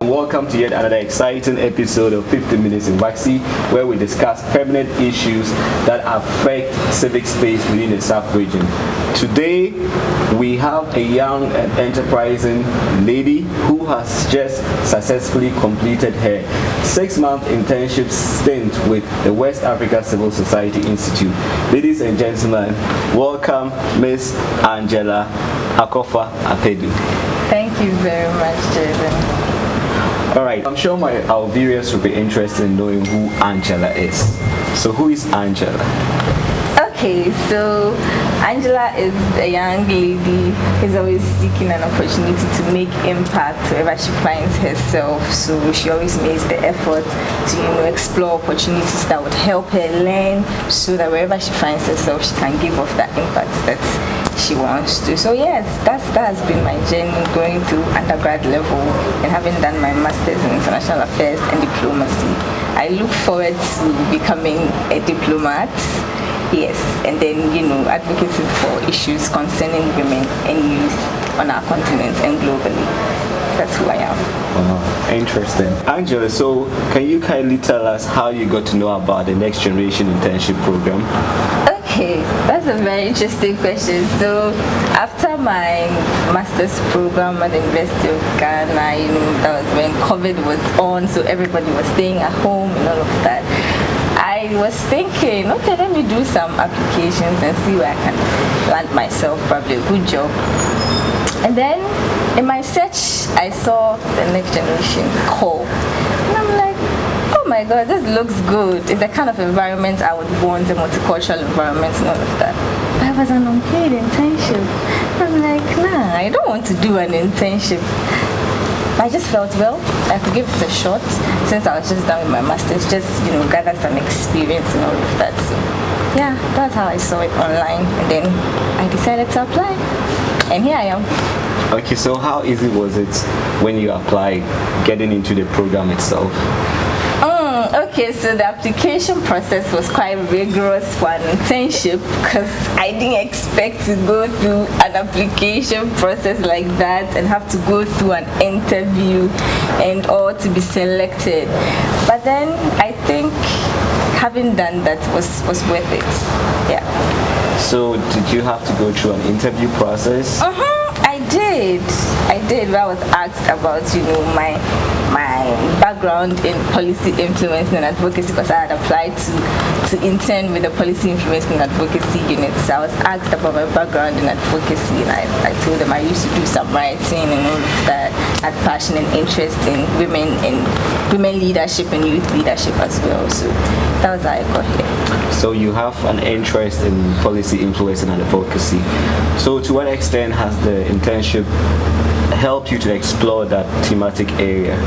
Welcome to yet another exciting episode of 50 Minutes in WACSI, where we discuss permanent issues that affect civic space within the South region. Today, we have a young and enterprising lady who has just successfully completed her 6-month internship stint with the West Africa Civil Society Institute. Ladies and gentlemen, welcome Miss Angela Akorfa Apedoh. Thank you very much, Jason. Alright, I'm sure our viewers will be interested in knowing who Angela is. So who is Angela? Okay, so Angela is a young lady who's always seeking an opportunity to make impact wherever she finds herself. So she always makes the effort to explore opportunities that would help her learn, so that wherever she finds herself, she can give off that impact that she wants to. So yes, that has been my journey, going through undergrad level and having done my master's in international affairs and diplomacy. I look forward to becoming a diplomat. Yes, and then advocating for issues concerning women and youth on our continent and globally. That's who I am. Wow, interesting. Angela, so can you kindly tell us how you got to know about the Next Generation Internship Program? Okay, that's a very interesting question. So after my master's program at the University of Ghana, that was when COVID was on, so everybody was staying at home and all of that. I was thinking, okay, let me do some applications and see where I can land myself probably a good job. And then in my search, I saw the Next Generation call. And I'm like, oh my God, this looks good. It's the kind of environment I would want, a multicultural environment and all of that. But I was an unpaid internship. I'm like, nah, I don't want to do an internship. I just felt, well, I could give it a shot since I was just done with my master's, just, gather some experience and all of that. So, yeah, that's how I saw it online. And then I decided to apply. And here I am. Okay, so how easy was it when you applied, getting into the program itself? Okay, so the application process was quite rigorous for an internship because I didn't expect to go through an application process like that and have to go through an interview and all to be selected. But then I think having done that was worth it. Yeah. So did you have to go through an interview process? I did where I was asked about my background in policy influence and advocacy, because I had applied to intern with the policy influence and advocacy unit. So I was asked about my background in advocacy, and I told them I used to do some writing and all of that. I had passion and interest in women leadership and youth leadership as well. So that was how I got here. So you have an interest in policy influence and advocacy. So to what extent has the internship helped you to explore that thematic area?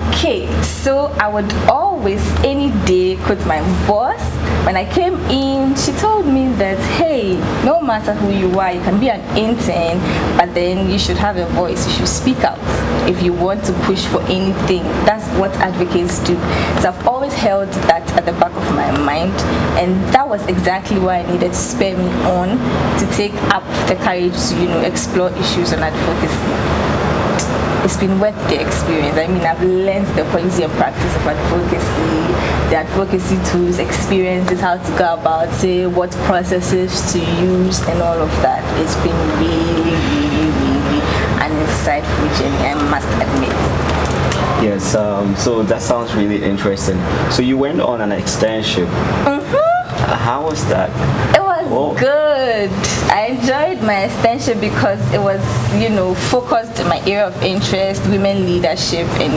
Okay, so I would always, any day, quote my boss. When I came in, she told me that, hey, no matter who you are, you can be an intern, but then you should have a voice, you should speak out if you want to push for anything. That's what advocates do. So I've always held that at the back of my mind, and that was exactly why I needed to spur me on to take up the courage to, explore issues on advocacy. It's been worth the experience. I mean, I've learned the policy and practice of advocacy, the advocacy tools, experiences, how to go about it, what processes to use, and all of that. It's been really, really, really an insightful journey, I must admit. Yes, so that sounds really interesting. So you went on an externship. How was that? It was good. I enjoyed my externship because it was, focused on my area of interest, women leadership and,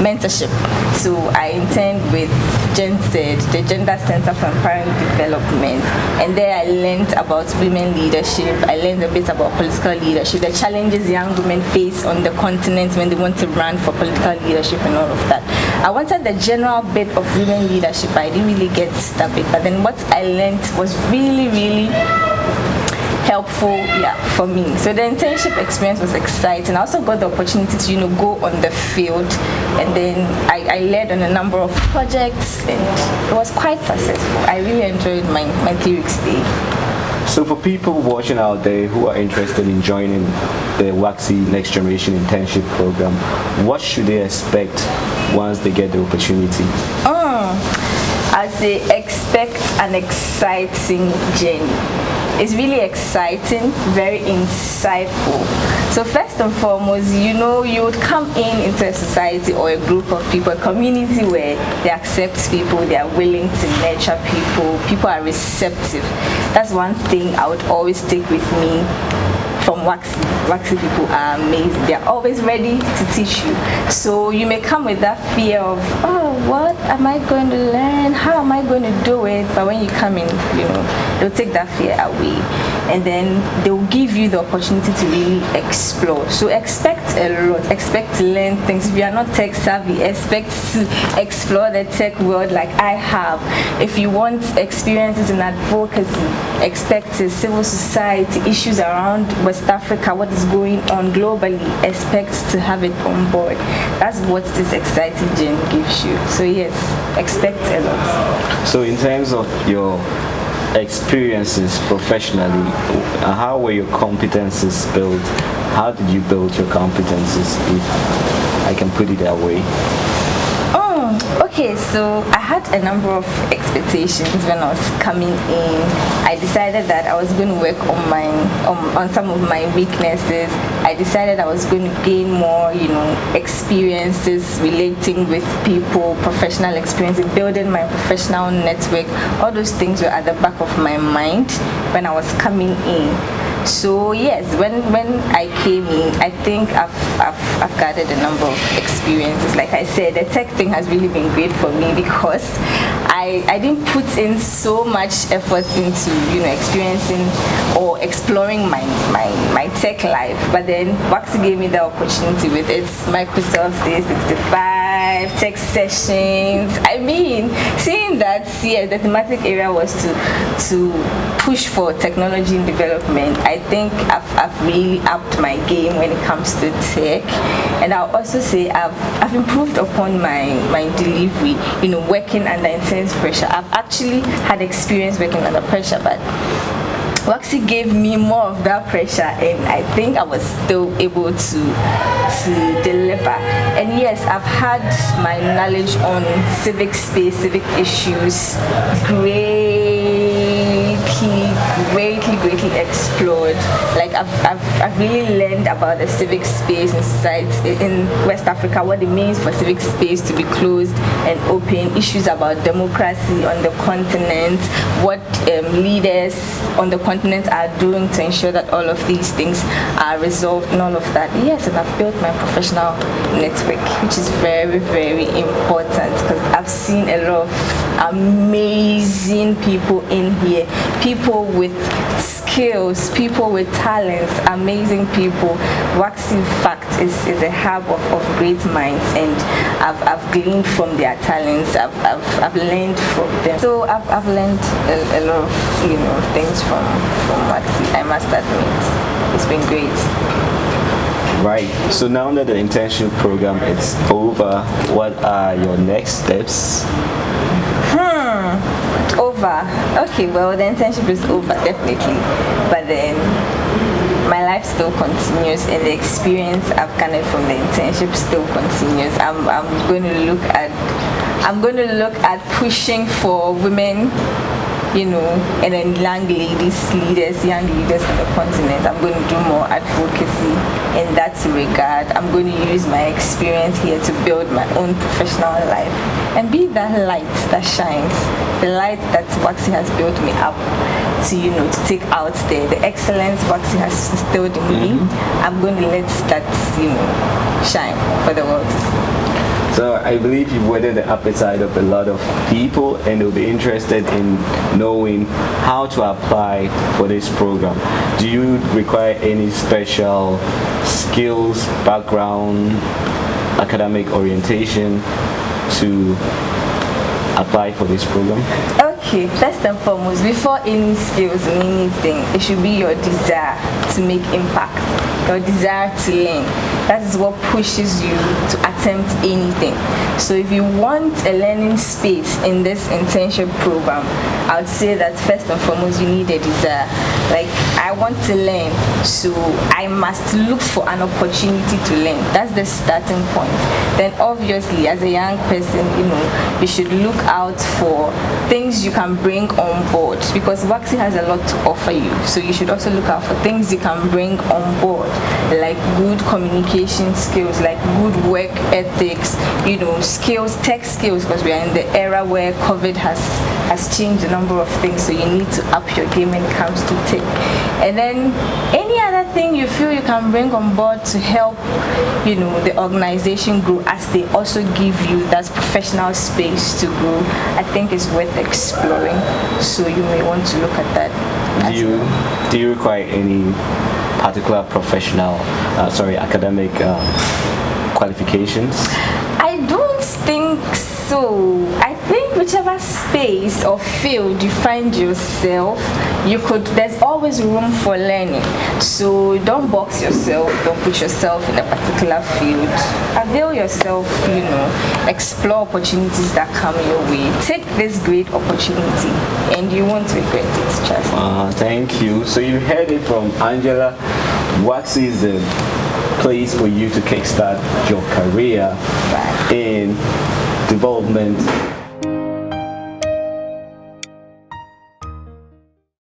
mentorship. So I interned with GenCed, the Gender Center for Empowering Development, and there I learned about women leadership. I learned a bit about political leadership, the challenges young women face on the continent when they want to run for political leadership and all of that. I wanted the general bit of women leadership, but I didn't really get that bit. But then what I learned was really, really helpful, for me. So the internship experience was exciting. I also got the opportunity to, go on the field, and then I led on a number of projects, and it was quite successful. I really enjoyed my 3 weeks stay. So for people watching out there who are interested in joining the WACSI Next Generation Internship Program, what should they expect once they get the opportunity? I'd say expect an exciting journey. It's really exciting, very insightful. So first and foremost, you would come into a society or a group of people, a community where they accept people, they are willing to nurture people are receptive. That's one thing I would always take with me from WACSI. WACSI people are amazing. They are always ready to teach you. So you may come with that fear of, what am I going to learn? How am I going to do it? But when you come in, they'll take that fear away. And then they'll give you the opportunity to really explore. So expect a lot. Expect to learn things. If you are not tech savvy, expect to explore the tech world like I have. If you want experiences in advocacy, expect civil society, issues around West Africa, what is going on globally, expect to have it on board. That's what this exciting journey gives you. So yes, expect a lot. So in terms of your experiences professionally, how were your competences built? How did you build your competences, if I can put it that way? Okay, so I had a number of expectations when I was coming in. I decided that I was going to work on some of my weaknesses. I decided I was going to gain more, experiences relating with people, professional experience, building my professional network. All those things were at the back of my mind when I was coming in. So yes, when I came in, I think I've gathered a number of experiences. Like I said, the tech thing has really been great for me because I didn't put in so much effort into experiencing or exploring my tech life. But then WACSI gave me the opportunity with its Microsoft 365 tech sessions. I mean, seeing that the thematic area was to push for technology and development, I think I've really upped my game when it comes to tech. And I'll also say I've improved upon my delivery, working under intense pressure. I've actually had experience working under pressure, but WACSI gave me more of that pressure, and I think I was still able to deliver. And yes, I've had my knowledge on civic space, civic issues greatly explored. Like I've really learned about the civic space in West Africa, what it means for civic space to be closed and open, issues about democracy on the continent, what leaders on the continent are doing to ensure that all of these things are resolved and all of that. Yes, and I've built my professional network, which is very, very important because I've seen a lot of amazing people in here, people with skills, people with talents, amazing people. WACSI, in fact, is a hub of great minds, and I've gleaned from their talents. I've learned from them. So I've learned a lot of things from WACSI, I must admit. It's been great. Right. So now that the internship program is over, what are your next steps? Over. Okay, well, the internship is over, definitely. But then my life still continues, and the experience I've gathered from the internship still continues. I'm going to look at pushing for women, and then young leaders on the continent. I'm going to do more advocacy in that regard. I'm going to use my experience here to build my own professional life and be that light that shines, the light that WACSI has built me up to take out there. The excellence WACSI has instilled in me, I'm going to let that shine for the world. So I believe you've whetted the appetite of a lot of people, and they'll be interested in knowing how to apply for this program. Do you require any special skills, background, academic orientation to apply for this program? Okay, first and foremost, before any skills in anything, it should be your desire to make impact, your desire to learn. That is what pushes you to attempt anything. So if you want a learning space in this internship program, I would say that first and foremost, you need a desire. Like, I want to learn, so I must look for an opportunity to learn. That's the starting point. Then obviously, as a young person, you should look out for things you can bring on board, because WACSI has a lot to offer you. So you should also look out for things you can bring on board, like good communication skills, like good work ethics, skills, tech skills, because we are in the era where COVID has changed a number of things, so you need to up your game when it comes to tech. And then any other thing you feel you can bring on board to help the organization grow, as they also give you that professional space to grow, I think is worth exploring. So you may want to look at that. Do you require any particular professional academic qualifications? I don't think so. I think whichever space or field you find yourself, there's always room for learning. So don't box yourself, don't put yourself in a particular field. Avail yourself, explore opportunities that come your way. Take this great opportunity and you won't regret it, trust me. Thank you. So you heard it from Angela. WACSI is the place for you to kickstart your career in development